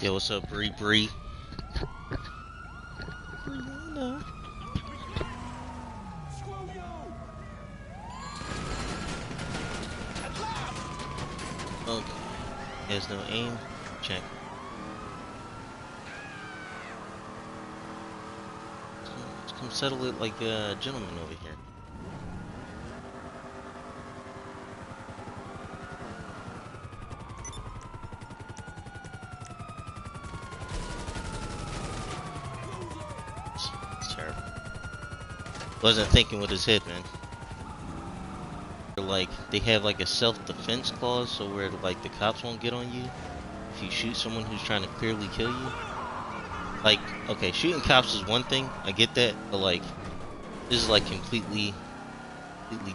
Yo, what's up, Bree Bree? Brianna. Okay. There's no aim. Check. Let's come settle it like a gentleman over here. It's terrible. Wasn't thinking with his head, man. Like, they have like a self-defense clause, so where like the cops won't get on you if you shoot someone who's trying to clearly kill you. Like, okay, shooting cops is one thing, I get that, but like, this is like completely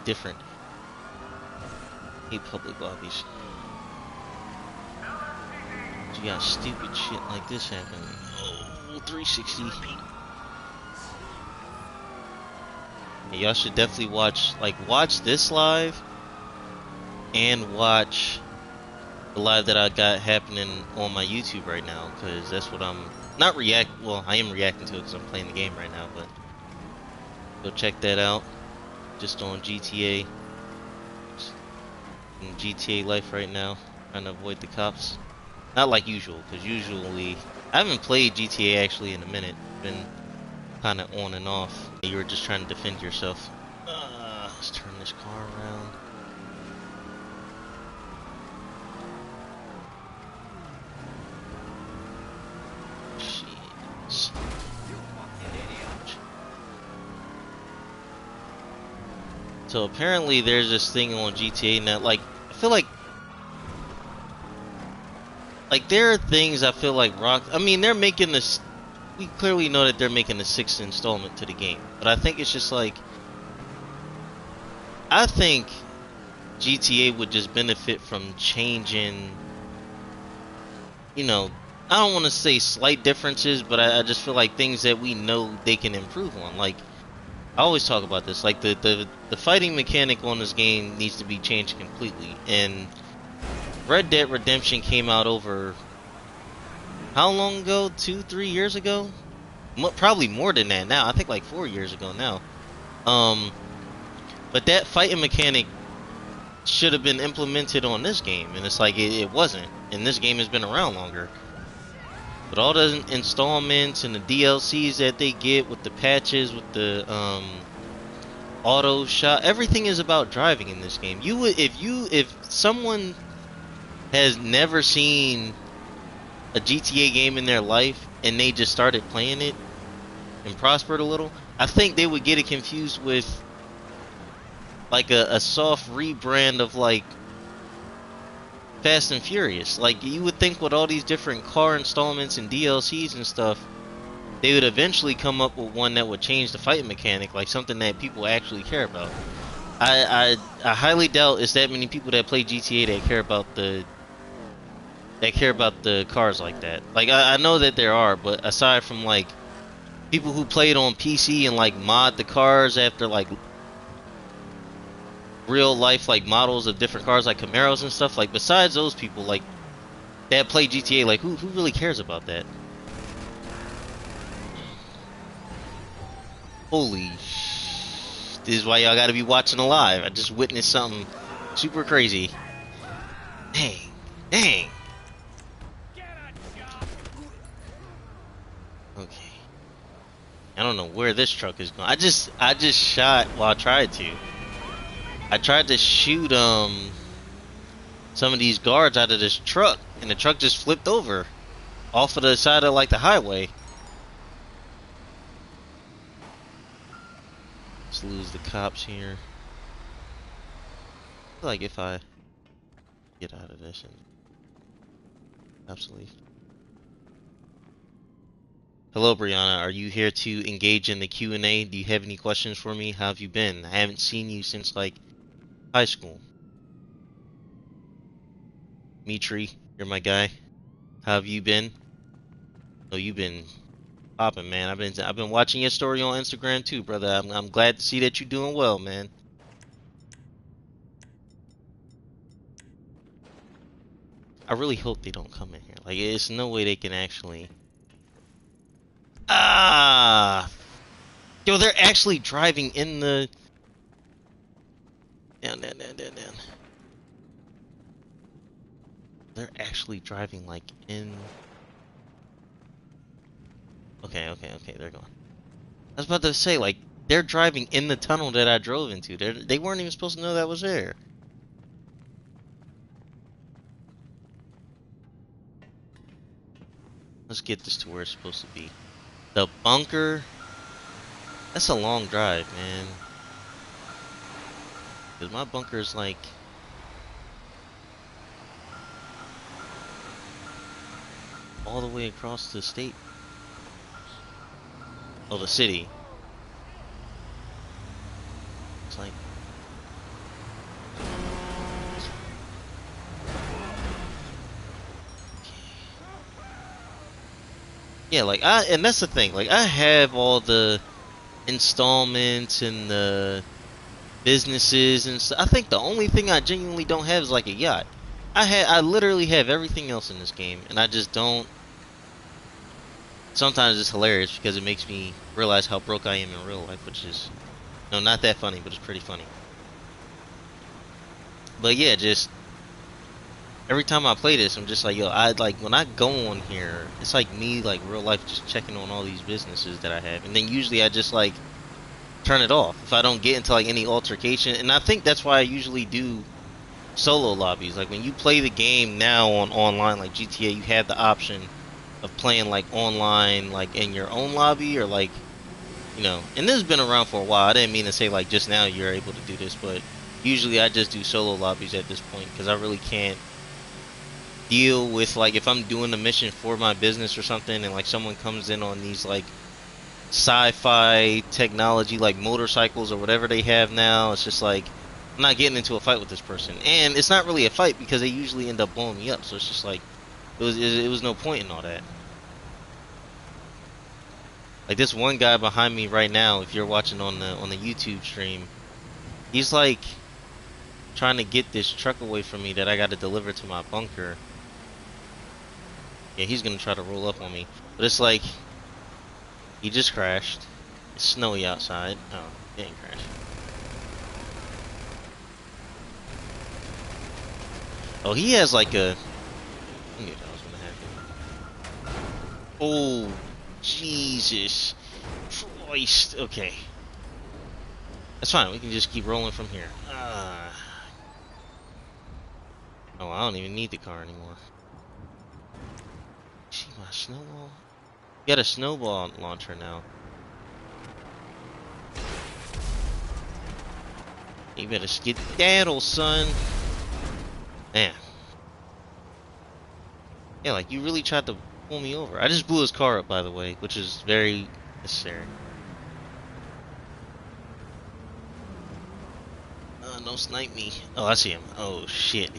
different. I hate public lobbies. You got stupid shit like this happening. Oh, 360. Y'all should definitely watch this live and watch the live that I got happening on my YouTube right now, because that's what I'm not react. Well, I am reacting to it because I'm playing the game right now. But go check that out. Just on GTA. In GTA life right now, trying to avoid the cops. Not like usual, because usually I haven't played GTA actually in a minute. Been kind of on and off. You were just trying to defend yourself. Let's turn this car around. Shit. So apparently there's this thing on GTA now, like, I feel like there are things I feel like I mean, they're making this, we clearly know that they're making the 6th installment to the game, but I think it's just like, I think GTA would just benefit from changing, you know, I don't want to say slight differences, but I just feel like things that we know they can improve on. Like, I always talk about this, like the fighting mechanic on this game needs to be changed completely. And Red Dead Redemption came out over how long ago? 2-3 years ago? Probably more than that now. I think like 4 years ago now. But that fighting mechanic should have been implemented on this game, and it's like it wasn't. And this game has been around longer. But all the installments and the DLCs that they get with the patches, with the auto shot, everything is about driving in this game. You would, if someone has never seen a GTA game in their life and they just started playing it and prospered a little, I think they would get it confused with like a soft rebrand of like Fast and Furious. Like, you would think with all these different car installments and DLCs and stuff, they would eventually come up with one that would change the fighting mechanic, like something that people actually care about. I highly doubt it's that many people that play GTA that care about the cars like that. Like, I know that there are, but aside from like people who play it on PC and like mod the cars after like real life like models of different cars like Camaros and stuff, like besides those people like that play GTA, like who really cares about that? Holy this is why y'all gotta be watching live. I just witnessed something super crazy. Dang. Okay. I don't know where this truck is going. I just shot, well, I tried to shoot some of these guards out of this truck, and the truck just flipped over off of the side of like the highway. Let's lose the cops here. I feel like if I get out of this and absolutely. Hello, Brianna. Are you here to engage in the Q&A? Do you have any questions for me? How have you been? I haven't seen you since like high school. Mitri, you're my guy. How have you been? Oh, you've been popping, man. I've been watching your story on Instagram too, brother. I'm glad to see that you're doing well, man. I really hope they don't come in here. Like, it's no way they can actually. Yo, they're actually driving in the. Down. They're actually driving like in. Okay, they're gone. I was about to say, like, they're driving in the tunnel that I drove into. They weren't even supposed to know that was there. Let's get this to where it's supposed to be. The bunker. That's a long drive, man. Because my bunker is like. All the way across the state. Oh, the city. It's like. Yeah, like and that's the thing. Like, I have all the installments and the businesses and stuff. I think the only thing I genuinely don't have is like a yacht. I literally have everything else in this game, and I just don't. sometimes it's hilarious because it makes me realize how broke I am in real life, which is, no, not that funny, but it's pretty funny. But yeah, just every time I play this, I'm just like, yo, I like when I go on here, it's like me, like real life, just checking on all these businesses that I have, and then usually I just like turn it off if I don't get into like any altercation, and I think that's why I usually do solo lobbies. Like when you play the game now on online, like GTA, you have the option of playing like online, like in your own lobby or like, and this has been around for a while. I didn't mean to say like just now you're able to do this, but usually I just do solo lobbies at this point because I really can't deal with like if I'm doing a mission for my business or something and like someone comes in on these like sci-fi technology like motorcycles or whatever they have now. It's just like I'm not getting into a fight with this person, and it's not really a fight because they usually end up blowing me up. So it's just like it was no point in all that. Like this one guy behind me right now, if you're watching on the YouTube stream, he's like trying to get this truck away from me that I got to deliver to my bunker. Yeah, he's gonna try to roll up on me, but it's like he just crashed. It's snowy outside. Oh, he didn't crash. Oh, he has like a. I knew that was gonna happen. Oh, Jesus Christ. Okay, that's fine. We can just keep rolling from here. Oh, I don't even need the car anymore. See my snowball? You got a snowball launcher now. You better skedaddle, son. Man. Yeah, like you really tried to pull me over. I just blew his car up, by the way, which is very necessary. Don't snipe me. Oh, I see him. Oh shit.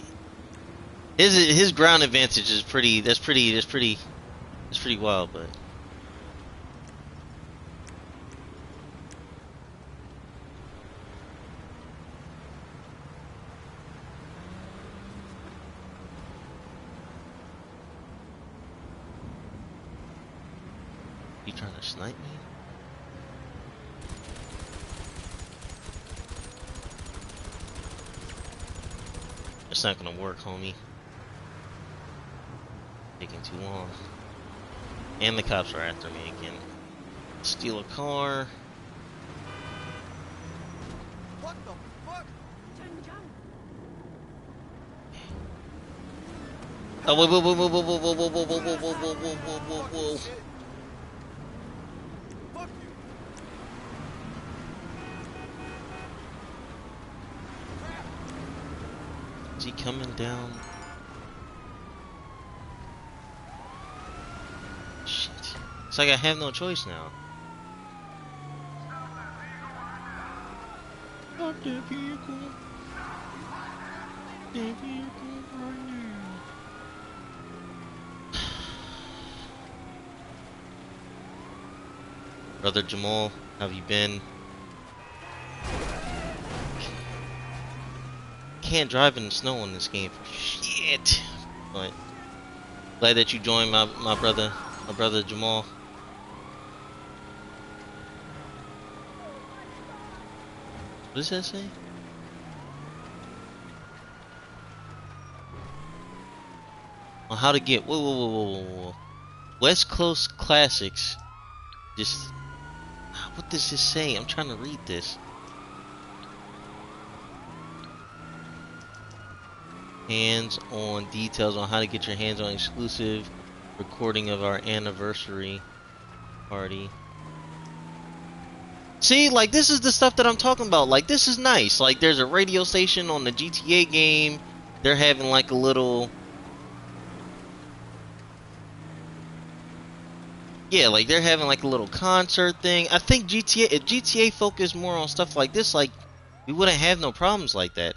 His ground advantage is pretty. That's pretty wild, but. You trying to snipe me? It's not gonna work, homie. Taking too long. And the cops are after me again. Steal a car. What the fuck? Oh, whoa, whoa, whoa, whoa, whoa, whoa, whoa, whoa, whoa, whoa, whoa, whoa, whoa, whoa, whoa, whoa. Fuck you. Is he coming down? Shit. It's like I have no choice now. Stop the vehicle. The vehicle right now. Brother Jamal, how have you been? Can't drive in the snow in this game for shit. But glad that you joined my brother Jamal. What does that say? On how to get whoa. West Coast Classics. Just what does this say? I'm trying to read this. Hands-on details on how to get your hands on exclusive recording of our anniversary party. See, like this is the stuff that I'm talking about. Like this is nice. Like there's a radio station on the GTA game. They're having like a little, yeah, like they're having like a little concert thing. I think GTA, if GTA focused more on stuff like this, like we wouldn't have no problems like that.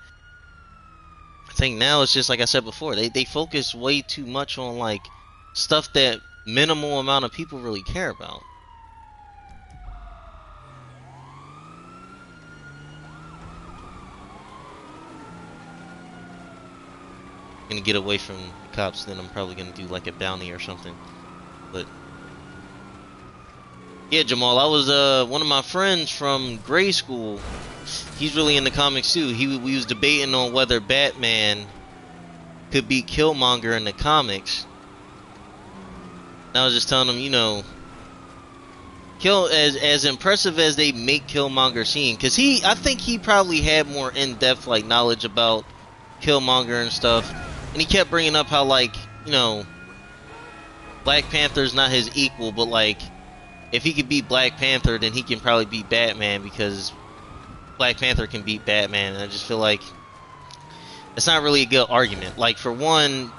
I think now it's just like I said before, they focus way too much on like stuff that minimal amount of people really care about. Gonna get away from the cops, then I'm probably gonna do like a bounty or something. But Yeah, Jamal, I was one of my friends from grade school. He's really into comics too. We was debating on whether Batman could beat Killmonger in the comics. And I was just telling him, you know, Kill as impressive as they make Killmonger seem, because I think he probably had more in-depth like knowledge about Killmonger and stuff, and he kept bringing up how like, you know, Black Panther's not his equal, but like if he could beat Black Panther, then he can probably beat Batman because Black Panther can beat Batman. And I just feel like it's not really a good argument. Like for one,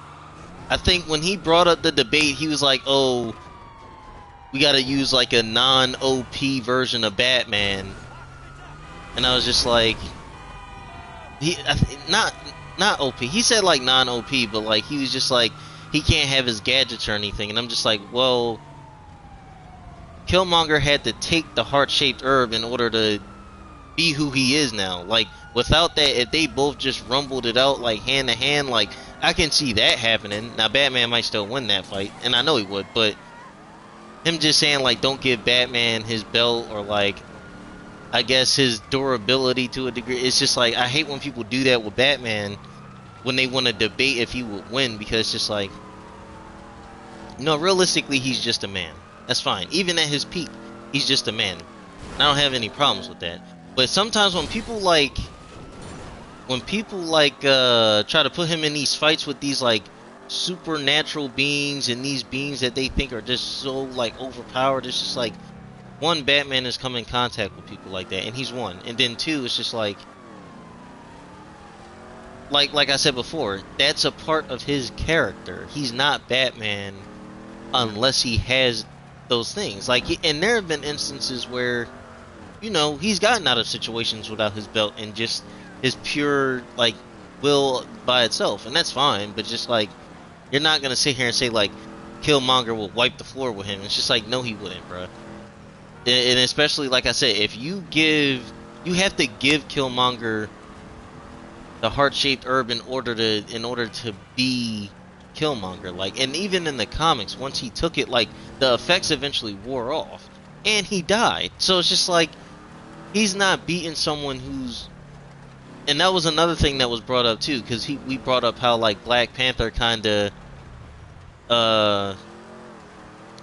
I think when he brought up the debate, he was like, "Oh, we gotta use like a non-OP version of Batman," and I was just like, not OP. He said like non-OP, but like he was just like he can't have his gadgets or anything, and I'm just like, well, Killmonger had to take the heart-shaped herb in order to be who he is now. Like without that, if they both just rumbled it out like hand to hand, like I can see that happening. Now Batman might still win that fight, and I know he would, but him just saying like don't give Batman his belt or like I guess his durability to a degree, it's just like I hate when people do that with Batman when they want to debate if he would win, because it's just like, no, realistically he's just a man. That's fine. Even at his peak, he's just a man. I don't have any problems with that. But sometimes when people try to put him in these fights with these like supernatural beings and these beings that they think are just so like overpowered, it's just like, one, Batman has come in contact with people like that, and he's one. And then two, it's just like I said before, that's a part of his character. He's not Batman unless he has those things. Like, and there have been instances where, you know, he's gotten out of situations without his belt and just his pure like will by itself, and that's fine. But just like, you're not gonna sit here and say like Killmonger will wipe the floor with him. It's just like, no, he wouldn't, bro. And especially like I said, if you have to give Killmonger the heart-shaped herb in order to be Killmonger. Like, and even in the comics, once he took it, like the effects eventually wore off, and he died. So it's just like he's not beating someone who's. And that was another thing that was brought up too, because we brought up how like Black Panther kind of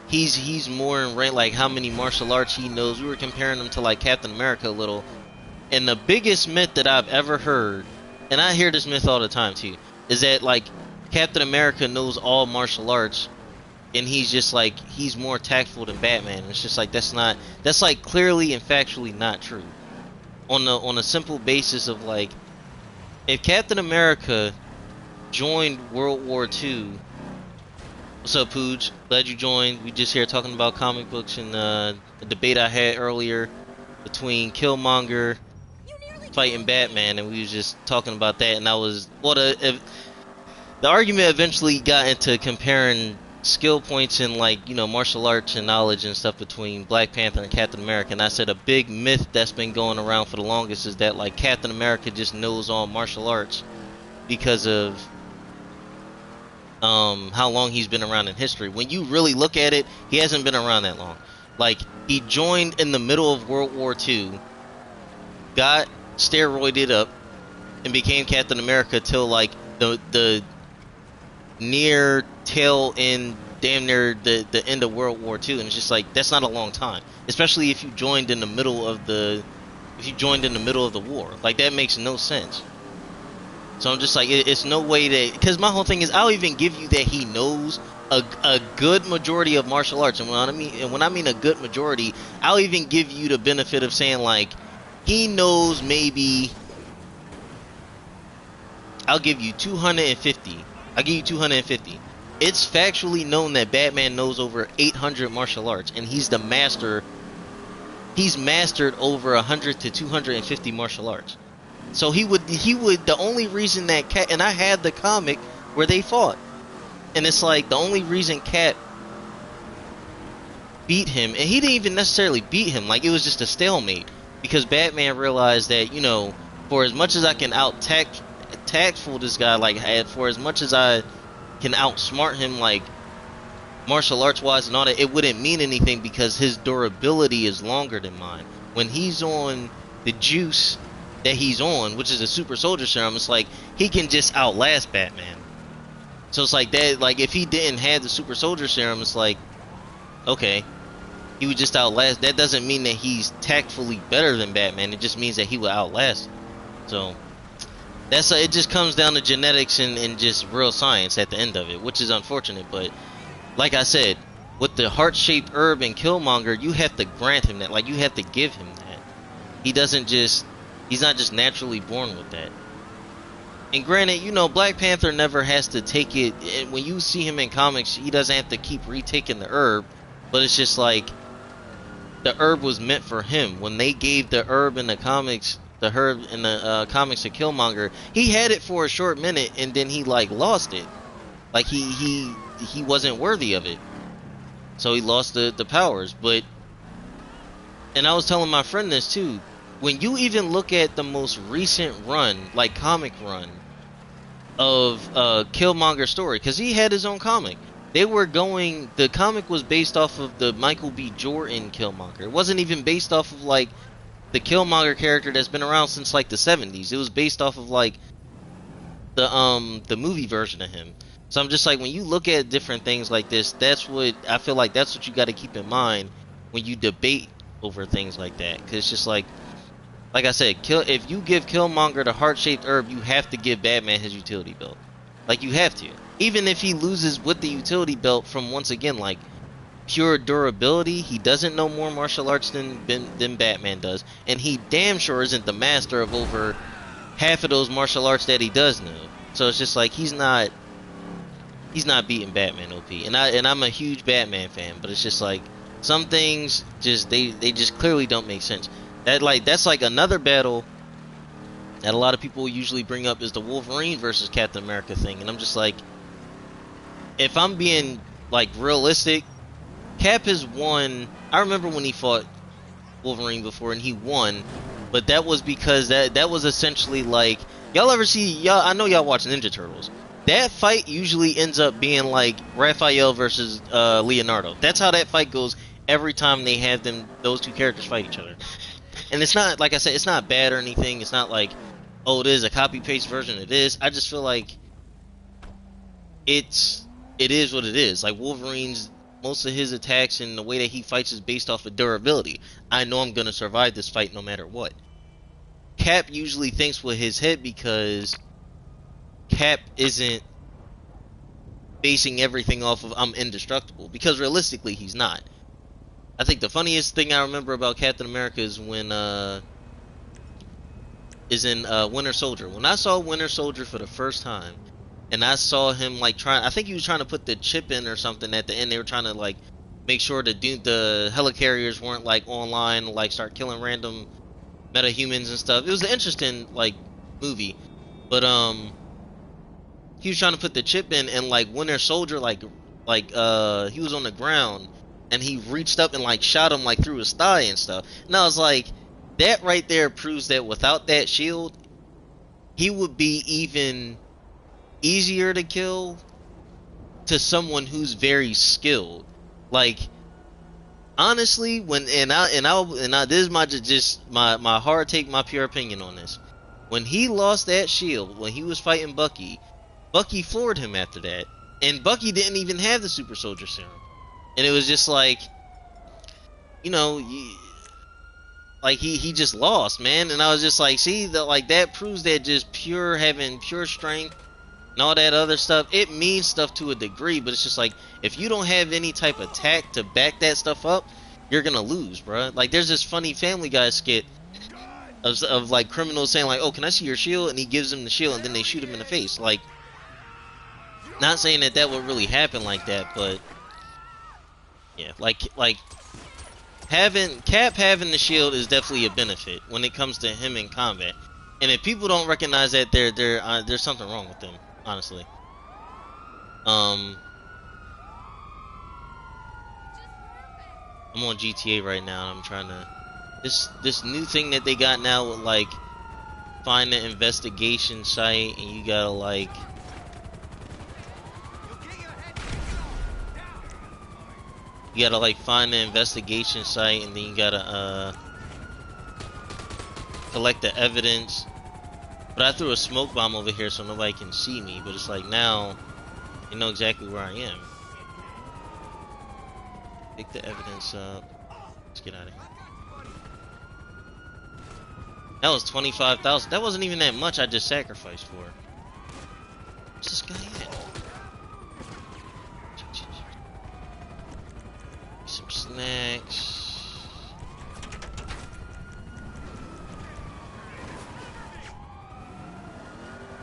he's more in rank, like how many martial arts he knows. We were comparing him to like Captain America a little, and the biggest myth that I've ever heard, and I hear this myth all the time too, is that like Captain America knows all martial arts, and he's just like he's more tactful than Batman. It's just like that's like clearly and factually not true. On a simple basis of like, if Captain America joined World War II. What's up, Pooj? Glad you joined. We just here talking about comic books and a debate I had earlier between Killmonger fighting Batman, and we was just talking about that. And I was the argument eventually got into comparing skill points and like, you know, martial arts and knowledge and stuff between Black Panther and Captain America. And I said a big myth that's been going around for the longest is that like Captain America just knows all martial arts because of how long he's been around in history. When you really look at it, he hasn't been around that long. Like, he joined in the middle of World War II, got steroided up, and became Captain America till like the near tail end, damn near the end of World War II. And it's just like, that's not a long time, especially if you joined in the middle of the war. Like, that makes no sense. So I'm just like, it's no way that, because my whole thing is, I'll even give you that he knows a good majority of martial arts, and when I mean a good majority, I'll even give you the benefit of saying like he knows maybe. I'll give you 250. I'll give you 250. It's factually known that Batman knows over 800 martial arts, and he's the master. He's mastered over 100 to 250 martial arts. So he would, the only reason that Cat, and I had the comic where they fought, and it's like, the only reason Cat beat him, and he didn't even necessarily beat him, like, it was just a stalemate, because Batman realized that, you know, for as much as I can tactful this guy, like, for as much as I can outsmart him, like, martial arts wise and all that, it wouldn't mean anything because his durability is longer than mine. When he's on the juice that he's on, which is a super soldier serum, it's like he can just outlast Batman. So it's like that, like if he didn't have the super soldier serum, it's like, okay, he would just outlast. That doesn't mean that he's tactfully better than Batman. It just means that he will outlast him. So that's it. Just comes down to genetics and just real science at the end of it, which is unfortunate. But like I said, with the heart-shaped herb and Killmonger, you have to grant him that. Like you have to give him that. He doesn't just. He's not just naturally born with that. And granted, you know, Black Panther never has to take it. And when you see him in comics, he doesn't have to keep retaking the herb. But it's just like the herb was meant for him. When they gave the herb in the comics, the herb in the comics to Killmonger, he had it for a short minute and then he like lost it. Like he wasn't worthy of it, so he lost the powers. But and I was telling my friend this too. When you even look at the most recent run, like comic run of Killmonger's story, because he had his own comic. They were going. The comic was based off of the Michael B. Jordan Killmonger. It wasn't even based off of like the Killmonger character that's been around since like the 70s. It was based off of like the movie version of him. So I'm just like, when you look at different things like this, that's what I feel like. That's what you got to keep in mind when you debate over things like that. Because it's just like I said, if you give Killmonger the heart-shaped herb, you have to give Batman his utility belt. Like, you have to. Even if he loses with the utility belt from, once again, like, pure durability, he doesn't know more martial arts than Batman does. And he damn sure isn't the master of over half of those martial arts that he does know. So it's just like, he's not beating Batman OP. And I'm a huge Batman fan, but it's just like, some things just, they just clearly don't make sense. That's like another battle that a lot of people usually bring up is the Wolverine versus Captain America thing, and I'm just like, if I'm being like realistic, Cap has won. I remember when he fought Wolverine before and he won, but that was because that was essentially like, y'all ever see, I know y'all watch Ninja Turtles. That fight usually ends up being like Raphael versus Leonardo. That's how that fight goes every time they have those two characters fight each other. And it's not, like I said, it's not bad or anything. It's not like, oh, it is a copy-paste version of this. I just feel like it is what it is. Like, Wolverine's, most of his attacks and the way that he fights is based off of durability. I know I'm going to survive this fight no matter what. Cap usually thinks with his head because Cap isn't basing everything off of I'm indestructible. Because realistically, he's not. I think the funniest thing I remember about Captain America is when Winter Soldier. When I saw Winter Soldier for the first time, and I saw him like I think he was trying to put the chip in or something at the end. They were trying to like make sure the helicarriers weren't like online, like start killing random metahumans and stuff. It was an interesting like movie, but he was trying to put the chip in, and like Winter Soldier he was on the ground. And he reached up and like shot him like through his thigh and stuff. And I was like, that right there proves that without that shield, he would be even easier to kill to someone who's very skilled. Like, honestly, this is my hard take, my pure opinion on this. When he lost that shield, when he was fighting Bucky floored him after that, and Bucky didn't even have the super soldier serum. And it was just like, you know, like he just lost, man. And I was just like, see, that proves that just having pure strength and all that other stuff, it means stuff to a degree. But it's just like, if you don't have any type of tact to back that stuff up, you're gonna lose, bruh. Like, there's this funny Family Guy skit of like criminals saying like, oh, can I see your shield? And he gives them the shield, and then they shoot him in the face. Like, not saying that would really happen like that, but yeah, like Cap having the shield is definitely a benefit when it comes to him in combat. And if people don't recognize that, there's something wrong with them, honestly. I'm on GTA right now, and I'm trying to this new thing that they got now with like find the investigation site, and you gotta like You gotta like find the investigation site, and then you gotta collect the evidence. But I threw a smoke bomb over here so nobody can see me. But it's like now they know exactly where I am. Pick the evidence up. Let's get out of here. That was 25,000. That wasn't even that much I just sacrificed for. What's this guy at? Some snacks.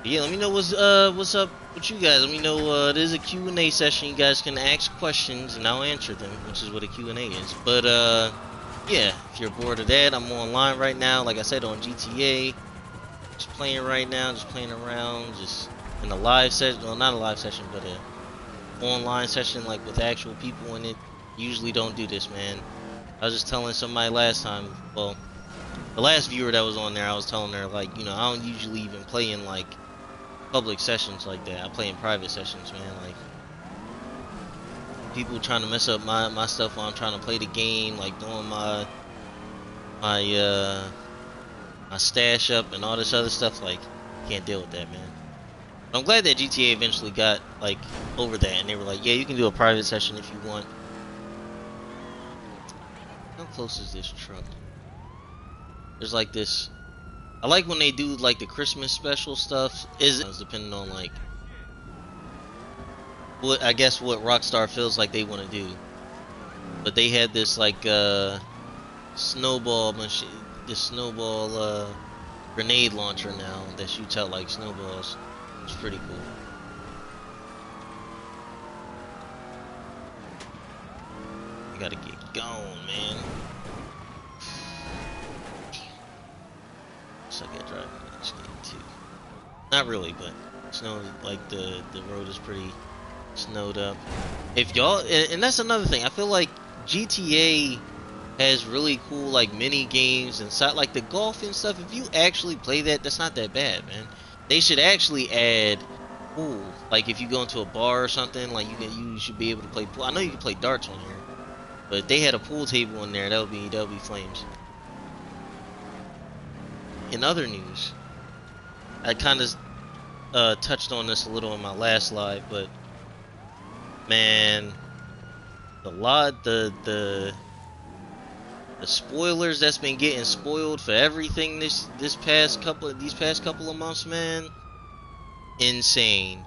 Yeah, let me know what's up with you guys. Let me know there's a Q&A session. You guys can ask questions and I'll answer them, which is what a Q&A is. But yeah, if you're bored of that, I'm online right now. Like I said, on GTA. Just playing right now, just playing around, just in a live session. Well, not a live session, but a online session, like with actual people in it. Usually don't do this, man. I was just telling somebody last time, well, the last viewer that was on there, I was telling her, like, you know, I don't usually even play in, like, public sessions like that. I play in private sessions, man. Like, people trying to mess up my stuff while I'm trying to play the game, like doing my stash up and all this other stuff. Like, can't deal with that, man. But I'm glad that GTA eventually got, like, over that, and they were like, yeah, you can do a private session if you want. How close is this truck? There's like this. I like when they do like the Christmas special stuff. Is depending on like what I guess what Rockstar feels like they want to do. But they had this like snowball machine, this snowball grenade launcher now that shoots out like snowballs. It's pretty cool. You gotta get going, man. Suck at driving in this game too. Not really, but snow, like the road is pretty snowed up. If y'all, and that's another thing, I feel like GTA has really cool like mini games and stuff like the golf and stuff. If you actually play that, that's not that bad, man. They should actually add pool. Like if you go into a bar or something, like you should be able to play pool. I know you can play darts on here, but if they had a pool table in there, that would be flames. In other news, I kind of touched on this a little in my last live, but man, the spoilers that's been getting spoiled for everything these past couple of months, man, insane.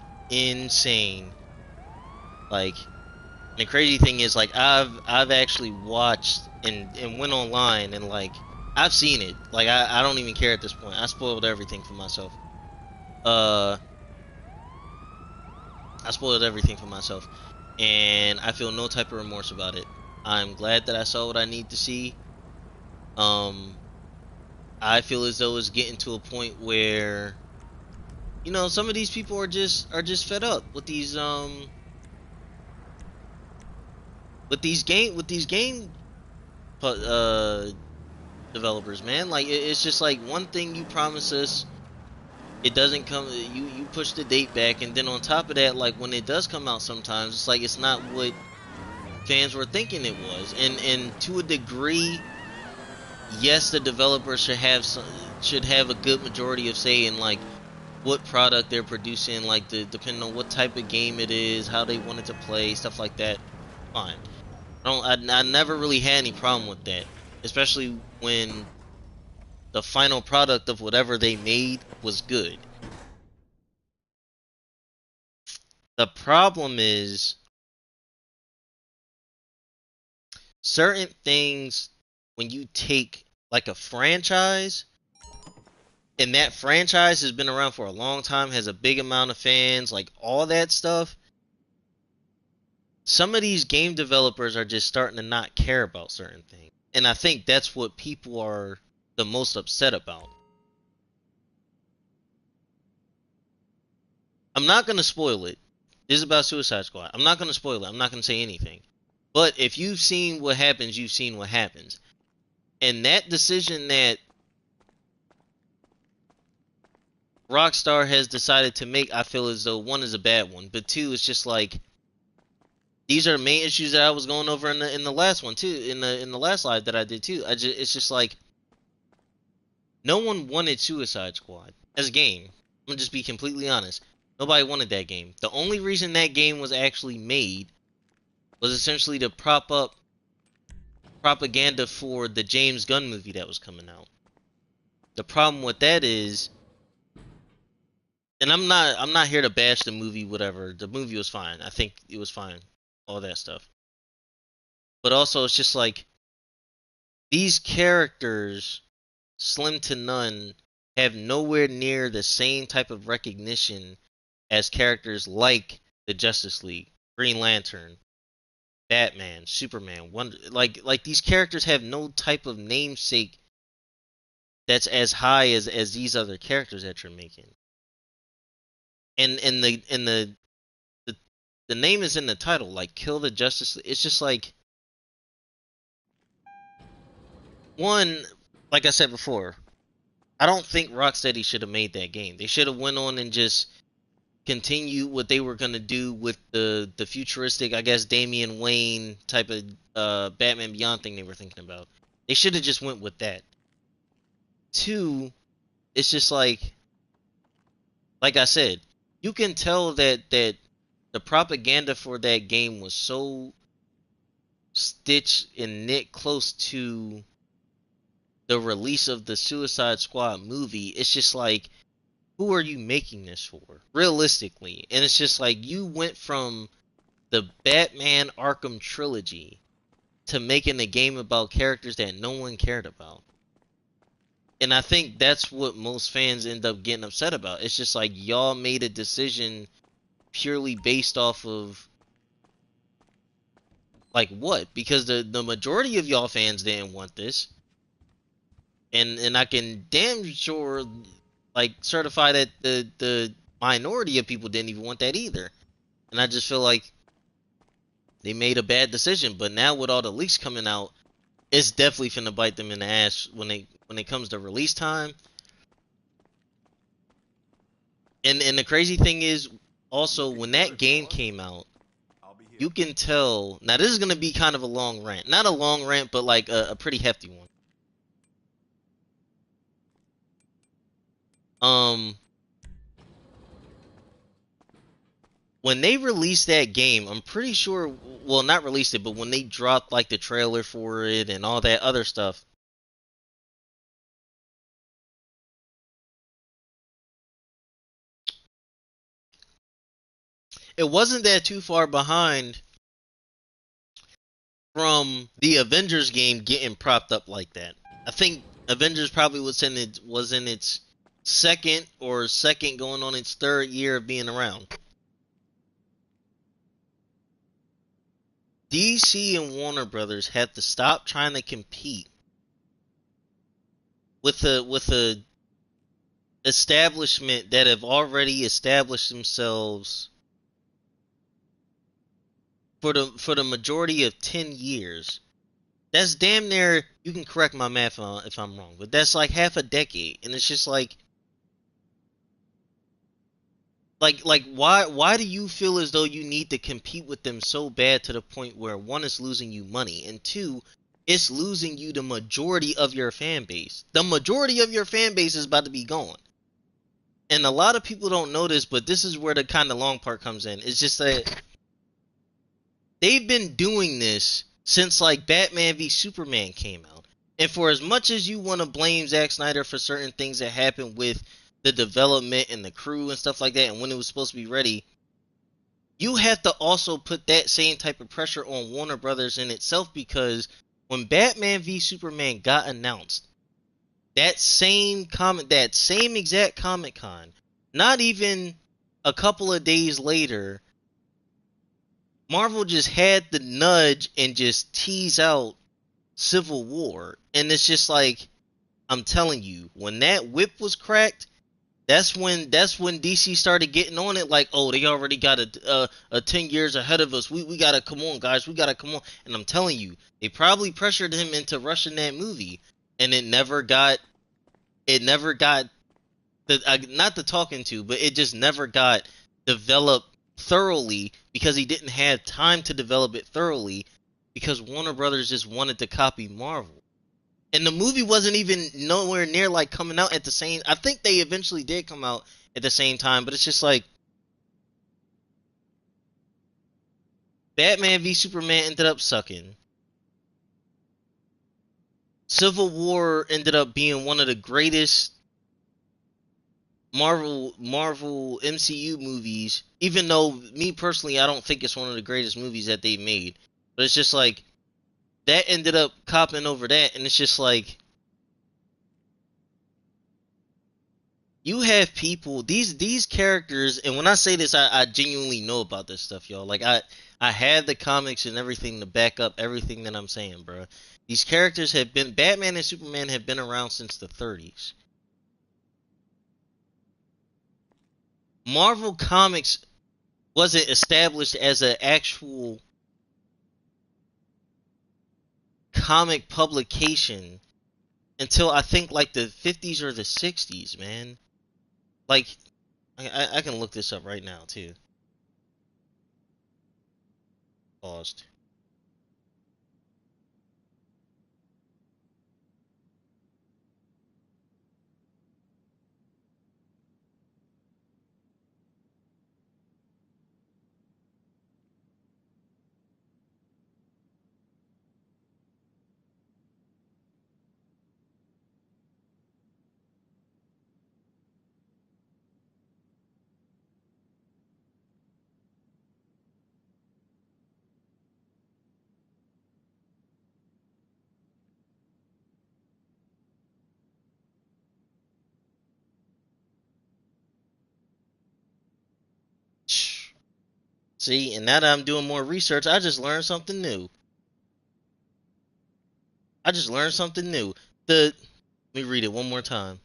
Like, the crazy thing is, like, I've actually watched and went online and like I've seen it. Like I don't even care at this point. I spoiled everything for myself. Uh, I spoiled everything for myself, and I feel no type of remorse about it. I'm glad that I saw what I need to see. Um, I feel as though it's getting to a point where, you know, some of these people are just fed up with these game developers, man. Like it's just like one thing you promise us, it doesn't come. You push the date back, and then on top of that, like when it does come out, sometimes it's like it's not what fans were thinking it was, and to a degree, yes, the developers should have a good majority of say in like what product they're producing, like depending on what type of game it is, how they want it to play, stuff like that. Fine. I never really had any problem with that, especially when the final product of whatever they made was good. The problem is certain things when you take like a franchise and that franchise has been around for a long time, has a big amount of fans, like all that stuff. Some of these game developers are just starting to not care about certain things. And I think that's what people are the most upset about. I'm not going to spoil it. This is about Suicide Squad. I'm not going to spoil it. I'm not going to say anything. But if you've seen what happens, you've seen what happens. And that decision that Rockstar has decided to make, I feel as though one is a bad one, but two, it's just like These are main issues that I was going over in the last one too, in the last live that I did too. It's just like no one wanted Suicide Squad as a game. I'm gonna just be completely honest. Nobody wanted that game. The only reason that game was actually made was essentially to prop up propaganda for the James Gunn movie that was coming out. The problem with that is, and I'm not here to bash the movie, whatever. The movie was fine. I think it was fine. All that stuff. But also it's just like these characters, slim to none, have nowhere near the same type of recognition as characters like the Justice League, Green Lantern, Batman, Superman, Wonder. Like these characters have no type of namesake that's as high as these other characters that you're making. And the the name is in the title, like Kill the Justice League. It's just like, one, like I said before, I don't think Rocksteady should have made that game. They should have went on and just continue what they were gonna do with the futuristic, I guess, Damian Wayne type of Batman Beyond thing they were thinking about. They should have just went with that. Two, it's just like I said, you can tell that the propaganda for that game was so stitched and knit close to the release of the Suicide Squad movie. It's just like, who are you making this for? Realistically. And it's just like, you went from the Batman Arkham trilogy to making a game about characters that no one cared about. And I think that's what most fans end up getting upset about. It's just like, y'all made a decision purely based off of like what? Because the majority of y'all fans didn't want this. And I can damn sure like certify that the minority of people didn't even want that either. And I just feel like they made a bad decision. But now with all the leaks coming out, it's definitely finna bite them in the ass when it comes to release time. And the crazy thing is, also, when that game came out, you can tell. Now this is gonna be kind of a long rant, not a long rant, but like a pretty hefty one. Um, when they released that game, I'm pretty sure. Well, not released it, but when they dropped like the trailer for it and all that other stuff, it wasn't that too far behind from the Avengers game getting propped up like that. I think Avengers probably was in its second going on its third year of being around. DC and Warner Brothers had to stop trying to compete with a establishment that have already established themselves for the majority of 10 years. That's damn near, you can correct my math if I'm wrong, but that's like half a decade. And it's just like why do you feel as though you need to compete with them so bad to the point where, one, is losing you money, and two, it's losing you the majority of your fan base. The majority of your fan base is about to be gone. And a lot of people don't know this, but this is where the kind of long part comes in. It's just that they've been doing this since like Batman v Superman came out. And for as much as you want to blame Zack Snyder for certain things that happened with the development and the crew and stuff like that, and when it was supposed to be ready, you have to also put that same type of pressure on Warner Brothers in itself, because when Batman v Superman got announced, that same exact Comic Con, not even a couple of days later, Marvel just had the nudge and just tease out Civil War. And it's just like, I'm telling you, when that whip was cracked, that's when DC started getting on it. Like, oh, they already got a 10 years ahead of us. We gotta come on, guys. We gotta come on. And I'm telling you, they probably pressured him into rushing that movie, and it never got the not the talking to, but it just never got developed thoroughly because he didn't have time to develop it thoroughly because Warner Brothers just wanted to copy Marvel. And the movie wasn't even nowhere near like coming out at the same. I think they eventually did come out at the same time, but it's just like Batman v Superman ended up sucking. Civil War ended up being one of the greatest Marvel MCU movies, even though me personally I don't think it's one of the greatest movies that they made. But it's just like that ended up copping over that, and it's just like you have people, these characters, and when I say this, I genuinely know about this stuff, y'all. Like I had the comics and everything to back up everything that I'm saying, bro. These characters have been Batman and Superman have been around since the 30s. Marvel Comics wasn't established as an actual comic publication until I think like the 50s or the 60s, man. Like I can look this up right now too. Paused. See, and now that I'm doing more research, I just learned something new. I just learned something new. Let me read it one more time.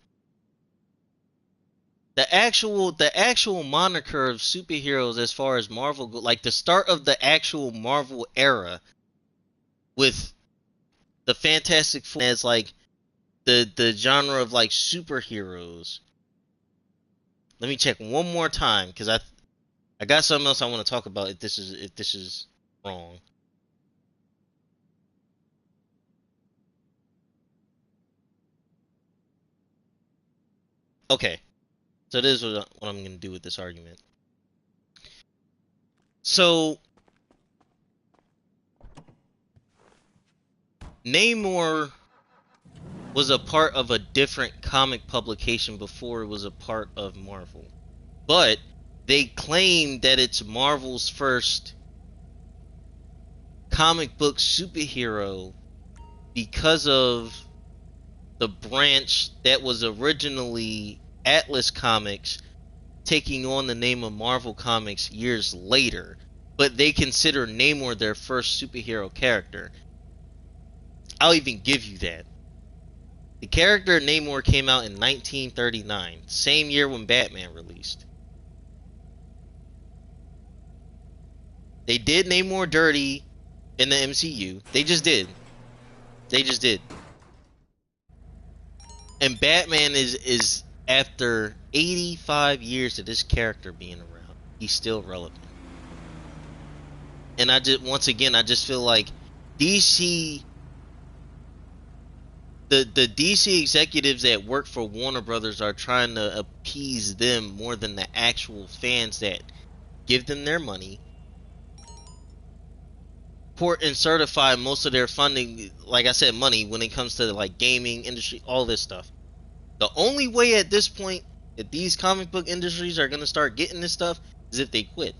The actual moniker of superheroes as far as Marvel go, like the start of the actual Marvel era with the Fantastic Four as like the genre of like superheroes. Let me check one more time because I got something else I want to talk about if this is wrong. Okay, so this is what I'm gonna do with this argument. So Namor was a part of a different comic publication before it was a part of Marvel. But they claim that it's Marvel's first comic book superhero because of the branch that was originally Atlas Comics taking on the name of Marvel Comics years later. But they consider Namor their first superhero character. I'll even give you that. The character Namor came out in 1939, same year when Batman released. They did Namor dirty in the MCU. They just did. They just did. And Batman is after 85 years of this character being around, he's still relevant. And I just feel like DC, the DC executives that work for Warner Brothers are trying to appease them more than the actual fans that give them their money, port and certify most of their funding, like I said, money when it comes to like gaming industry, all this stuff. The only way at this point that these comic book industries are gonna start getting this stuff is if they quit.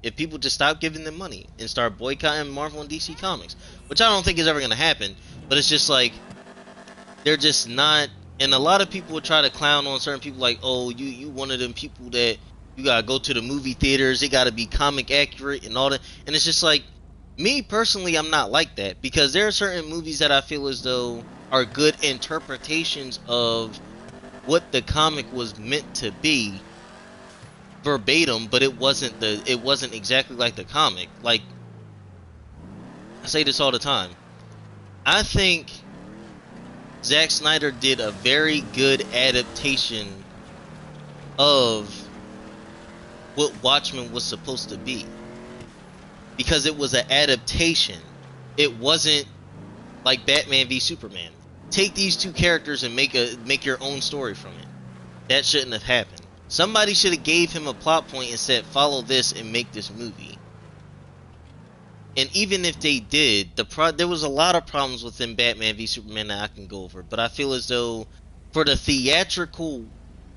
If people just stop giving them money and start boycotting Marvel and DC Comics, which I don't think is ever gonna happen, but it's just like they're just not. And a lot of people will try to clown on certain people, like, oh, you one of them people that you gotta go to the movie theaters, it gotta be comic accurate and all that. And it's just like, me personally, I'm not like that because there are certain movies that I feel as though are good interpretations of what the comic was meant to be verbatim, but it wasn't exactly like the comic. Like, I say this all the time. I think Zack Snyder did a very good adaptation of what Watchmen was supposed to be, because it was an adaptation. It wasn't like Batman v Superman. Take these two characters and make your own story from it. That shouldn't have happened. Somebody should have gave him a plot point and said, follow this and make this movie. And even if they did, there was a lot of problems within Batman v Superman that I can go over. But I feel as though for the theatrical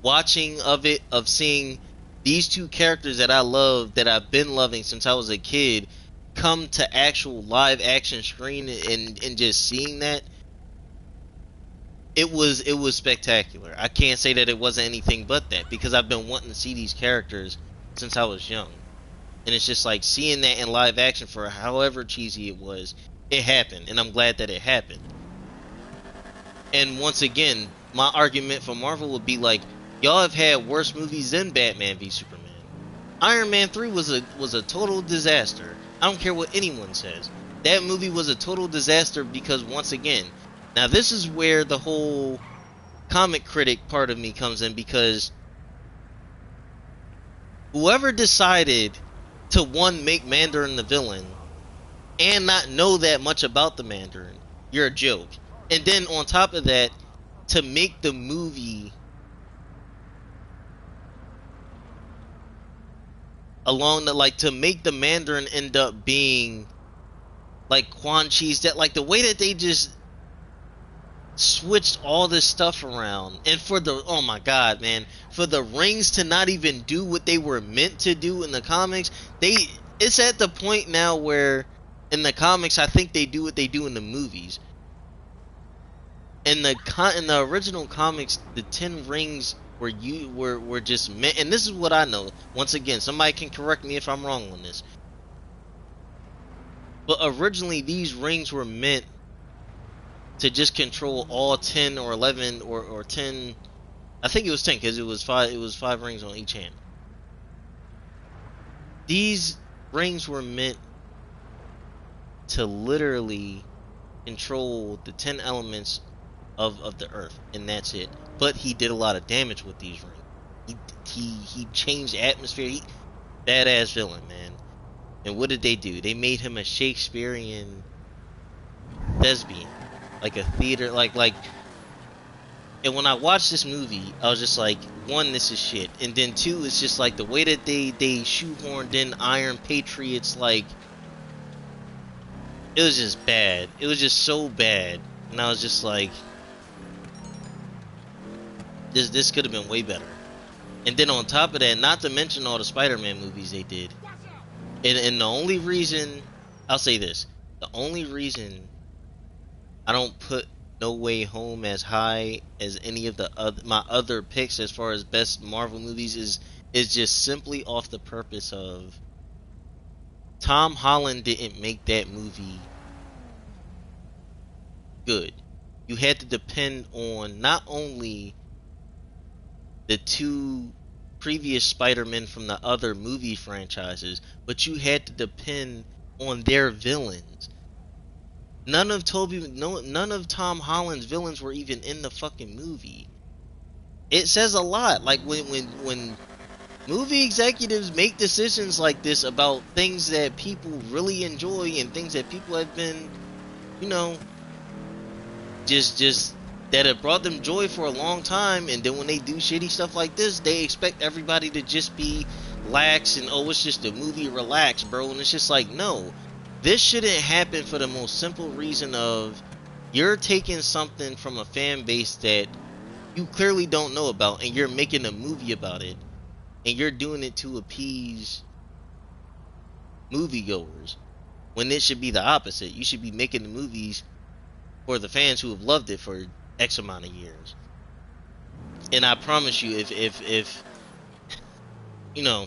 watching of it, of seeing these two characters that I love, that I've been loving since I was a kid, come to actual live action screen and just seeing that, it was spectacular. I can't say that it wasn't anything but that, because I've been wanting to see these characters since I was young. And it's just like seeing that in live action, for however cheesy it was, it happened, and I'm glad that it happened. And once again, my argument for Marvel would be like, y'all have had worse movies than Batman v Superman. Iron Man 3 was a total disaster. I don't care what anyone says. That movie was a total disaster because, once again, now this is where the whole comic critic part of me comes in, because whoever decided to, one, make Mandarin the villain and not know that much about the Mandarin, you're a joke. And then on top of that, to make the movie along the, like, to make the Mandarin end up being like Quan Chi's, that, like, the way that they just switched all this stuff around, and for the, oh my god, man, for the rings to not even do what they were meant to do in the comics. It's at the point now where in the comics I think they do what they do in the movies. In the original comics, the 10 rings were just meant, and this is what I know. Once again, somebody can correct me if I'm wrong on this. But originally these rings were meant to just control all 10 or 11 or 10. I think it was 10 because it was 5 rings on each hand. These rings were meant to literally control the 10 elements of the earth, and that's it. But he did a lot of damage with these rings. He changed atmosphere. Badass villain, man. And what did they do? They made him a Shakespearean thespian, like a theater, like. And when I watched this movie, I was just like, one, this is shit, and then two, it's just like the way that they shoehorned in Iron Patriots, like, it was just bad. It was just so bad, and I was just like, this could have been way better. And then on top of that, not to mention all the Spider-Man movies they did. And the only reason, I'll say this, the only reason I don't put No Way Home as high as any of my other picks as far as best Marvel movies is just simply off the purpose of Tom Holland didn't make that movie good. You had to depend on not only the two previous Spider-Men from the other movie franchises, but you had to depend on their villains. None of Tom Holland's villains were even in the fucking movie. It says a lot. Like when movie executives make decisions like this about things that people really enjoy and things that people have been, you know, just that have brought them joy for a long time, and then when they do shitty stuff like this, they expect everybody to just be lax and, oh, it's just a movie, relax, bro. And it's just like, no, this shouldn't happen for the most simple reason of you're taking something from a fan base that you clearly don't know about, and you're making a movie about it, and you're doing it to appease moviegoers, when it should be the opposite. You should be making the movies for the fans who have loved it for X amount of years. And I promise you, if you know,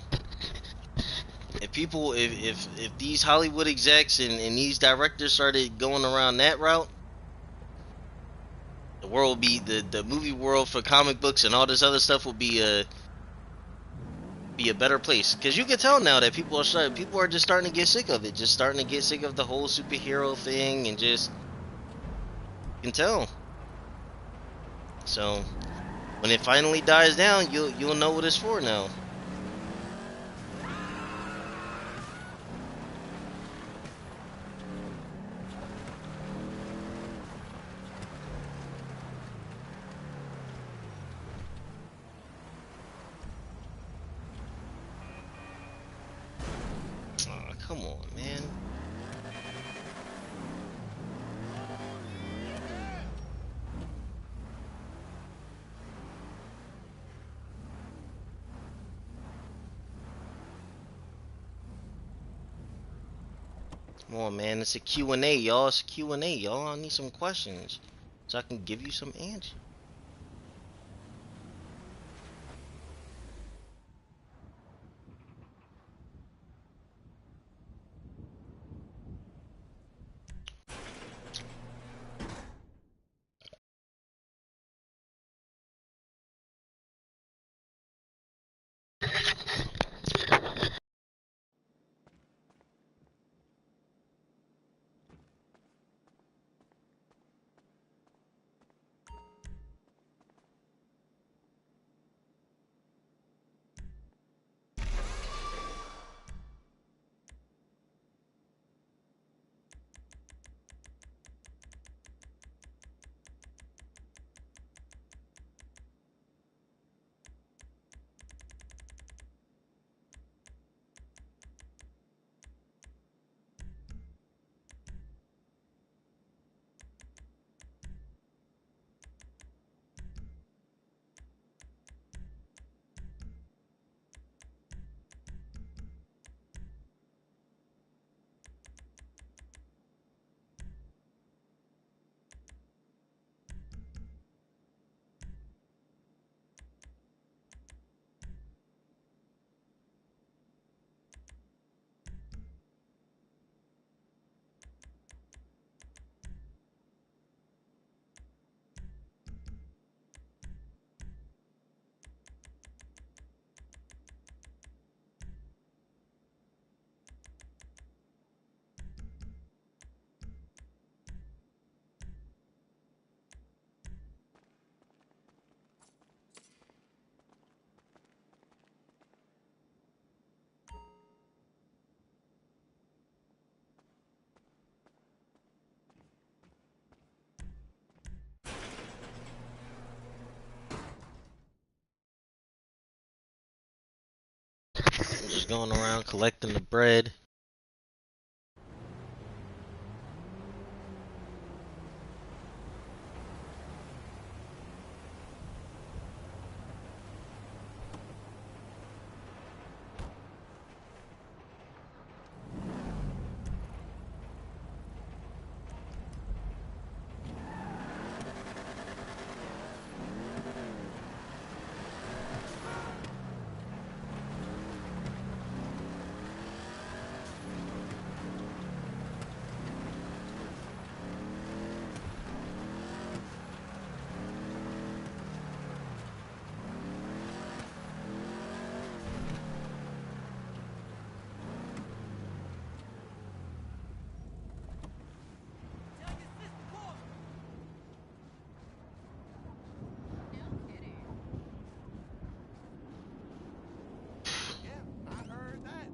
if these Hollywood execs and these directors started going around that route, the world will be, the movie world for comic books and all this other stuff will be a better place. Because you can tell now that people are just starting to get sick of it, just starting to get sick of the whole superhero thing, and just, you can tell. So when it finally dies down, you'll know what it's for now. Come on, man. It's a Q&A, y'all. It's a Q&A, y'all. I need some questions so I can give you some answers. I'm just going around collecting the bread. Yeah, I heard that.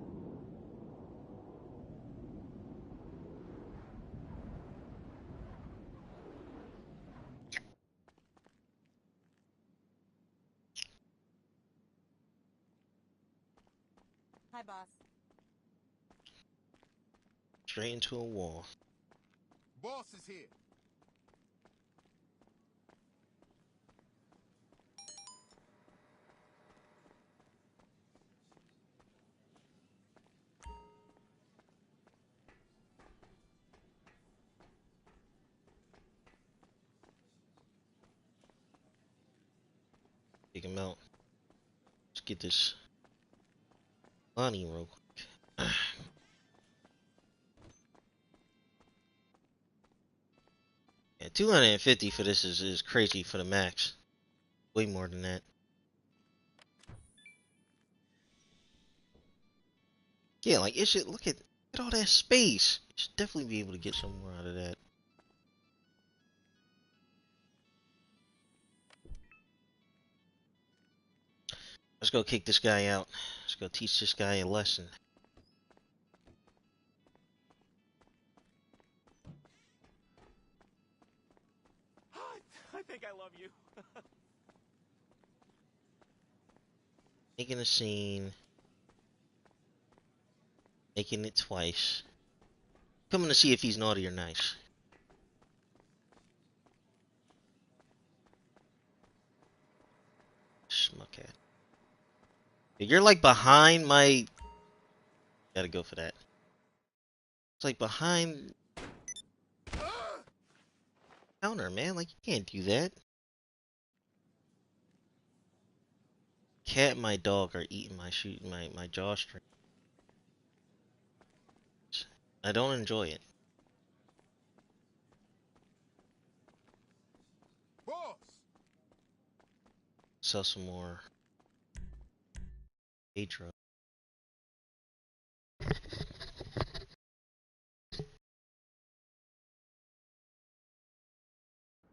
Hi, boss. Straight into a wall. Boss is here. Take him out. Let's get this money real quick. Yeah, 250 for this is crazy for the max. Way more than that. Yeah, like it should look at all that space. You should definitely be able to get some more out of that. Let's go kick this guy out. Let's go teach this guy a lesson. I think I love you. Making a scene. Making it twice. Coming to see if he's naughty or nice. Schmuckhead. You're like behind my... Gotta go for that. It's like behind counter, man. Like you can't do that. Cat and my dog are eating my jawstring. I don't enjoy it. Boss! Sell some more Adro.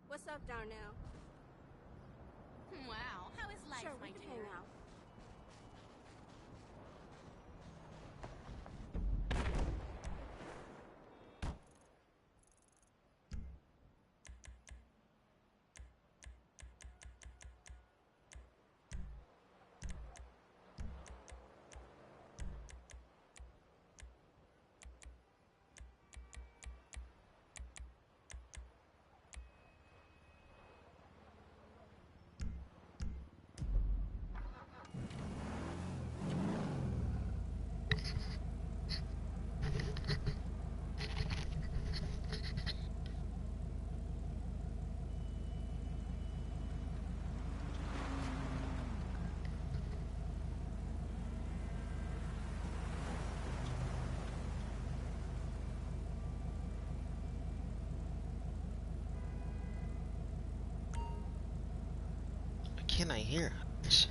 What's up, Darnell? Wow, how is life, Sure, my we could dear? hang out. Why can't I hear this?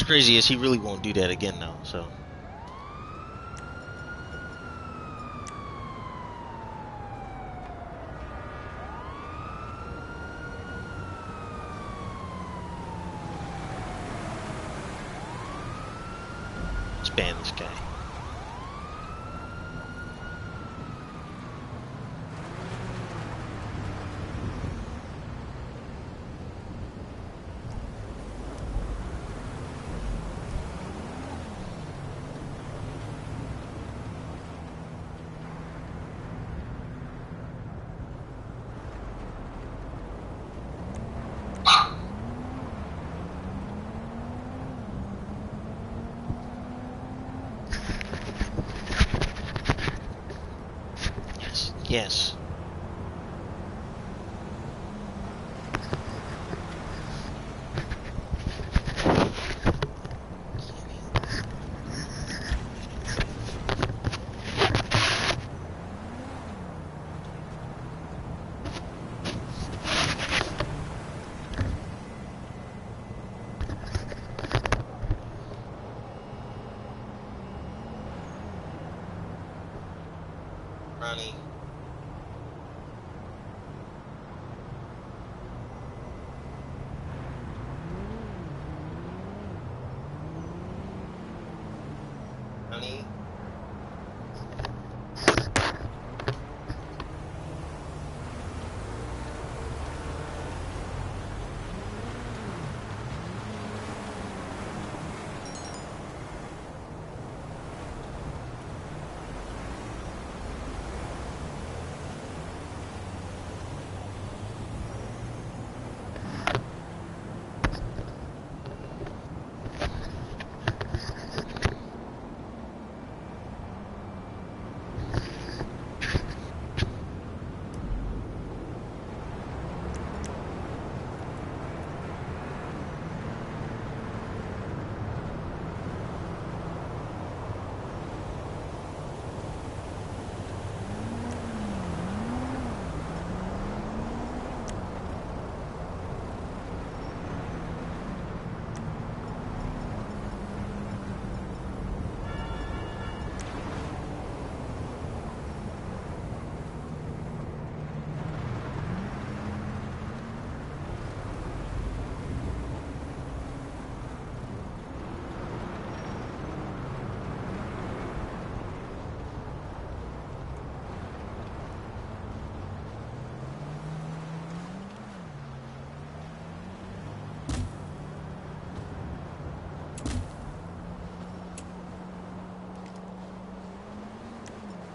crazy is he really won't do that again though, so. Let's ban this guy. Yes. Ronnie. Ronnie.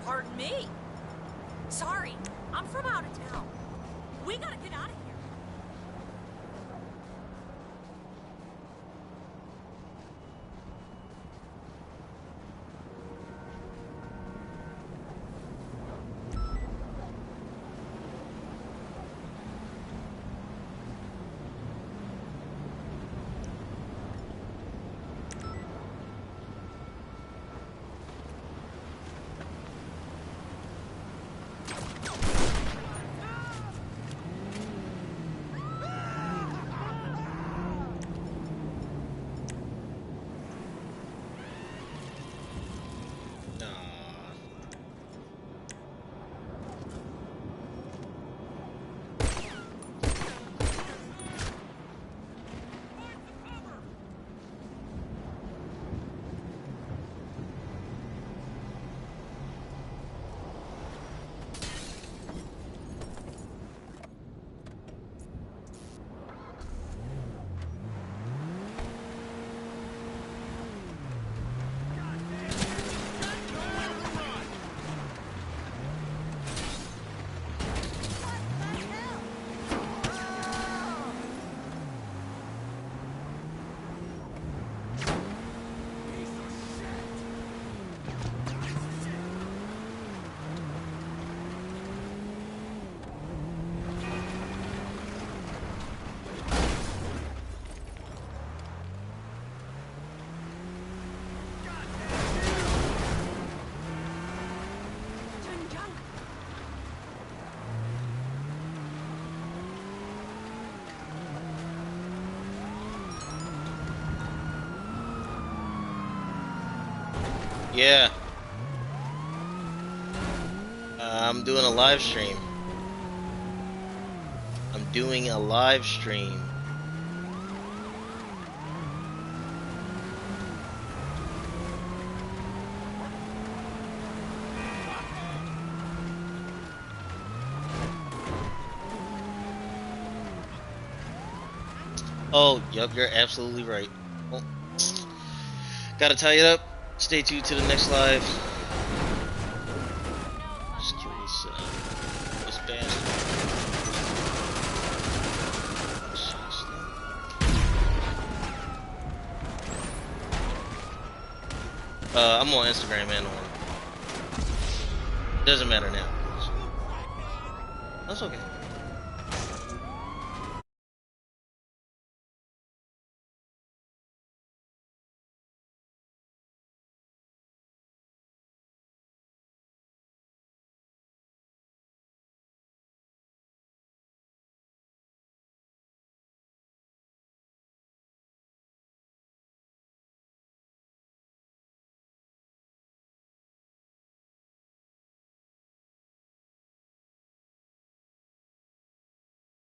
Pardon me. Sorry, I'm from out of town. We gotta get out of here. Yeah. I'm doing a live stream. I'm doing a live stream. Oh, yep, you're absolutely right. Well, gotta tie it up. Stay tuned to the next live. Just kill this bastard. I'm on Instagram and on. Doesn't matter now. That's okay.